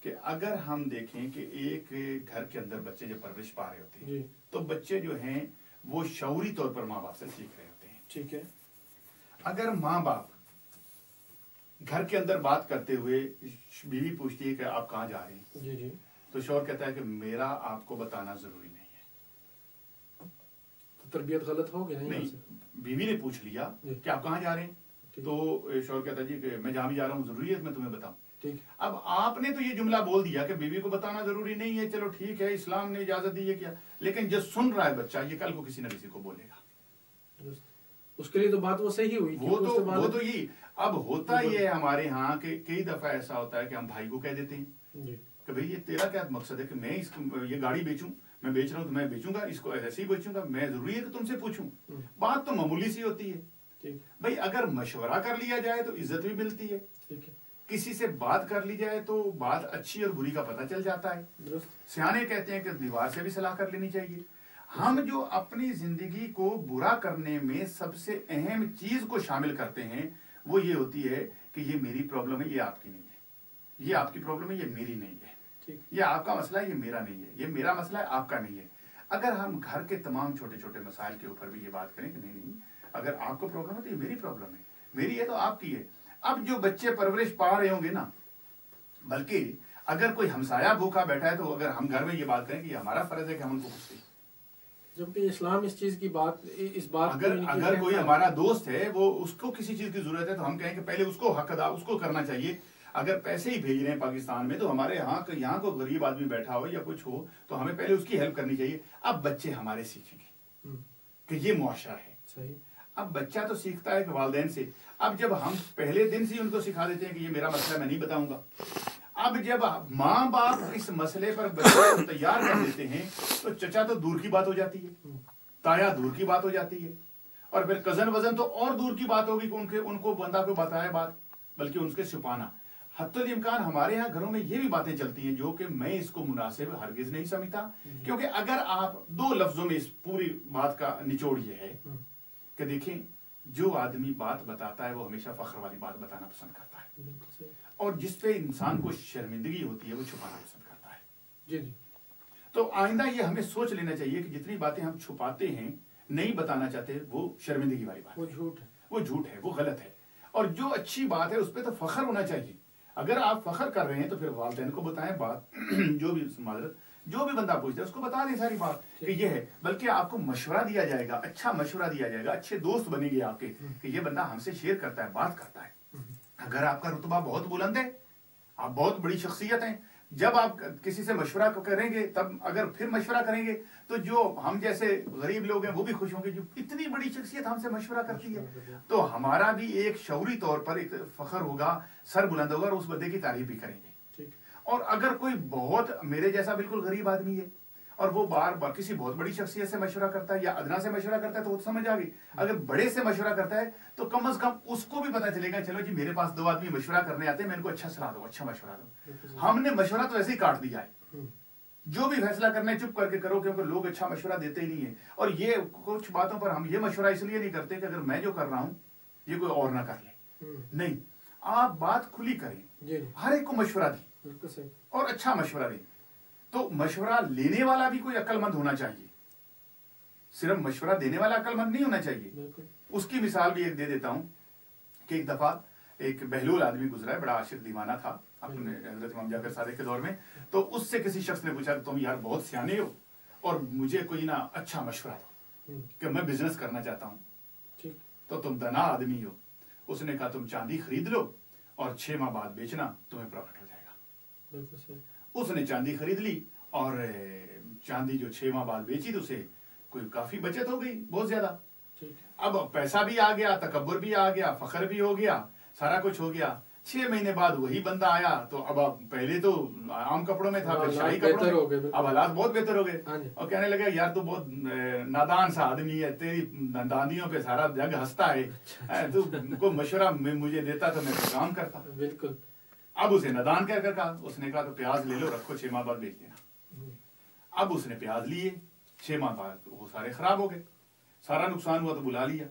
کہ اگر ہم دیکھیں کہ ایک گھر کے اندر بچے جب پرورش پا رہے ہوتے ہیں تو بچے جو ہیں وہ شعوری طور پر ماں باپ سے سیکھ رہے ہوتے ہیں. ٹھیک ہے. اگر ماں باپ گھر کے اندر بات کرتے ہوئے بیوی پوچھتی ہے کہ آپ کہاں جا رہے ہیں, جی جی, تو شوہر کہتا ہے کہ میرا آپ کو بتانا ضروری نہیں ہے. تربیت غلط ہو گیا. نہیں, بیوی نے پوچھ لیا کہ آپ کہاں جا رہے ہیں, تو شوہر کہتا ہے جی کہ میں جہاں بھی جا رہا ہوں ضروری ہے کہ میں تمہیں بتاؤں. اب آپ نے تو یہ جملہ بول دیا کہ بیوی کو بتانا ضروری نہیں ہے, چلو ٹھیک ہے, اسلام نے اجازت دی ہے کیا, لیکن جو سن رہا ہے بچہ یہ کل کو کسی نہ کسی کو بولے گا, اس کے لیے تو بات وہ صحیح ہوئی. وہ تو یہ اب ہوتا یہ ہے ہمارے ہاں کہ کئی دفعہ ایسا ہوتا ہے کہ ہم بھائی کو کہہ دیتے ہیں کہ بھئی یہ تیرا کیا مقصد ہے کہ میں یہ گاڑی بیچوں, میں بیچ رہا ہوں تو میں بیچوں گا, اس کو ایسے ہی بیچوں گا, میں ضروری ہے کہ تم سے پوچھوں. بات تو معمولی سی ہوتی ہے بھئی, اگر مشورہ کر لیا جائے تو عزت بھی ملتی ہے, کسی سے بات کر لی جائے تو بات اچھی اور بری کا پتہ چل جاتا ہے. سیانے کہتے ہیں کہ دیوار سے بھی صلاح کر لینی چاہیے. ہم جو اپنی زندگی کو برا کرنے میں سب سے اہم چیز کو شامل کرتے ہیں وہ یہ ہوتی ہے کہ یہ میری پرابلم ہے, یہ آپ کی نہیں ہے, یہ آپ کی پرابلم ہے, یہ میری نہیں ہے, یہ آپ کا مسئلہ ہے, یہ میرا نہیں ہے, یہ میرا مسئلہ ہے, آپ کا نہیں ہے. اگر ہم گھر کے تمام چھوٹے چھوٹے مسائل کے اوپر بھی یہ بات کریں کہ نہیں, اگر آپ کو پرابلم ہے تو یہ میری پرابلم ہے, میری ہے تو آپ کی ہے. اب جو بچے پرورش پا رہے ہوں گے نا, بلکہ اگر کوئی ہمسایہ بھوکا بیٹھا ہے تو اگر ہم گھر میں یہ بات کریں کہ یہ ہمارا فرض ہے کہ ہم ان کو کچھ دیں, جبکہ اسلام اس چیز کی بات, اس بات اگر کوئی ہمارا دوست ہے وہ اس کو کسی چیز کی ضرورت ہے تو ہم کہیں کہ پہلے اس کو حق ادا اس کو کرنا چاہیے. اگر پیسے ہی بھیج رہے ہیں پاکستان میں تو ہمارے یہاں کوئی غریب آدمی بیٹھا ہو یا کچھ ہو تو ہمیں پہلے اس کی ہیلپ کرنی چاہیے. اب بچے ہمارے سیکھیں گے کہ یہ معاشرہ ہے. صحیح. اب بچہ تو سیکھتا ہے کہ والدین سے. اب جب ہم پہلے دن سے ان کو سکھا دیتے ہیں کہ یہ میرا مسئلہ میں نہیں بتاؤں گا, اب جب ماں باپ اس مسئلے پر بچے کو تیار کر دیتے ہیں تو چچا تو دور کی بات ہو جاتی ہے, تایا دور کی بات ہو جاتی ہے, اور پھر کزن وزن تو اور دور کی بات ہوگی کہ ان کو بندہ کو بتایا بات, بلکہ ان کے چھپانا. حتی الامکان ہمارے ہاں گھروں میں یہ بھی باتیں چلتی ہیں جو کہ میں اس کو مناسب ہرگز نہیں سمجھتا, کیونکہ اگر آپ دو لفظوں میں اس پوری بات کا نچوڑ یہ ہے کہ دیکھیں جو آدمی بات بتاتا ہے وہ ہمیشہ فخر والی بات بتانا پسند کرتا ہے, اور جس پہ انسان کو شرمندگی ہوتی ہے وہ چھپانا پسند کرتا ہے. تو آئندہ یہ ہمیں سوچ لینا چاہیے کہ جتنی باتیں ہم چھپاتے ہیں نہیں بتانا چاہتے وہ شرمندگی والی بات, وہ جھوٹ ہے, وہ غلط ہے. اور جو اچھی بات ہے اس پہ تو فخر ہونا چاہیے. اگر آپ فخر کر رہے ہیں تو پھر والدین کو بتائیں بات, جو بھی معذرت جو بھی بندہ پوچھتا ہے اس کو بتا دیں ساری بات کہ یہ ہے, بلکہ آپ کو مشورہ دیا جائے گا, اچھا مشورہ دیا جائے گا, اچھے دوست بنے گے آپ کے کہ یہ بندہ ہم سے شیئر کرتا ہے, بات کرتا ہے. اگر آپ کا رتبہ بہت بلند ہے, آپ بہت بڑی شخصیت ہیں, جب آپ کسی سے مشورہ کریں گے تب اگر پھر مشورہ کریں گے تو جو ہم جیسے غریب لوگ ہیں وہ بھی خوش ہوں گے, جو اتنی بڑی شخصیت ہم سے مشورہ کرتی ہے, تو ہمارا بھی ایک شعوری طور پر ایک فخر ہوگا, سر بلند ہوگا, اور اس بندے کی تعریف بھی کریں گے. اور اگر کوئی بہت میرے جیسا بالکل غریب آدمی ہے اور وہ بار بار کسی بہت بڑی شخصیت سے مشورہ کرتا ہے یا ادنا سے مشورہ کرتا ہے تو وہ سمجھ آ گئی. اگر بڑے سے مشورہ کرتا ہے تو کم از کم اس کو بھی پتا چلے گا چلو جی میرے پاس دو آدمی مشورہ کرنے آتے ہیں, میں ان کو اچھا صلاح دوں, اچھا مشورہ دوں. ہم نے مشورہ تو ایسے ہی کاٹ دیا ہے, جو بھی فیصلہ کرنا ہے چپ کر کے کرو, کیونکہ لوگ اچھا مشورہ دیتے ہی نہیں ہیں. اور یہ کچھ باتوں پر ہم یہ مشورہ اس لیے نہیں کرتے کہ اگر میں جو کر رہا ہوں یہ کوئی اور نہ کر لے. نہیں, آپ بات کھلی کریں, ہر ایک کو مشورہ دیں اور اچھا مشورہ دیں. تو مشورہ لینے والا بھی کوئی عقل مند ہونا چاہیے, صرف مشورہ دینے والا عقل مند نہیں ہونا چاہیے. اس کی مثال بھی ایک دے دیتا ہوں کہ ایک دفعہ ایک بہلول آدمی گزرا ہے, بڑا عاشق دیوانہ تھا اپنے حضرت امام جعفر صادق کے دور میں. تو اس سے کسی شخص نے پوچھا کہ تم یار بہت سیانے ہو اور مجھے کوئی نا اچھا مشورہ دو کہ میں بزنس کرنا چاہتا ہوں, تو تم دنا آدمی ہو. اس نے کہا تم چاندی خرید لو اور 6 ماہ بعد بیچنا, تمہیں پروفٹ ہو جائے گا. اس نے چاندی خرید لی اور چاندی جو 6 ماہ بعد بیچی تو اسے کوئی کافی بچت ہو گئی, بہت زیادہ. اب پیسہ بھی آ گیا, تکبر بھی آ گیا, فخر بھی ہو گیا, سارا کچھ ہو گیا. 6 مہینے بعد وہی بندہ آیا تو اب پہلے تو عام کپڑوں میں تھا, پھر شاہی کپڑوں میں, اب حالات بہت بہتر ہو گئے. اور کہنے لگا یار تو بہت نادان سا آدمی ہے, تیری داندیوں پہ سارا جگ ہنستا ہے, تو کوئی مشورہ مجھے دیتا تو میں کام کرتا. بالکل. اب اسے نادان کہہ کر کہا, اس نے کہا تو پیاز لے لو, رکھو 6 ماہ بعد بیچ دینا. اب اس نے پیاز لیے, 6 ماہ بعد وہ سارے خراب ہو گئے, سارا نقصان ہوا. تو بلا لیا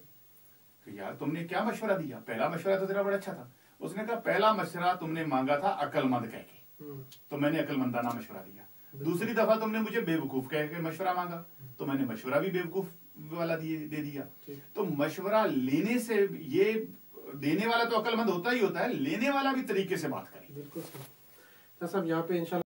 کہ یار تم نے کیا مشورہ دیا, پہلا مشورہ تو تیرا بڑا اچھا تھا. اس نے کہا پہلا مشورہ تم نے مانگا تھا عقل مند کہہ کے, تو میں نے عقل مندانہ مشورہ دیا. دوسری دفعہ تم نے مجھے بیوقوف کہہ کے مشورہ مانگا تو میں نے مشورہ بھی بیوقوف والا دے دیا. تو مشورہ لینے سے یہ دینے والا تو عقل مند ہوتا ہی ہوتا ہے, لینے والا بھی طریقے سے بات کرے. بالکل صحیح. صاحب یہاں پہ انشاءاللہ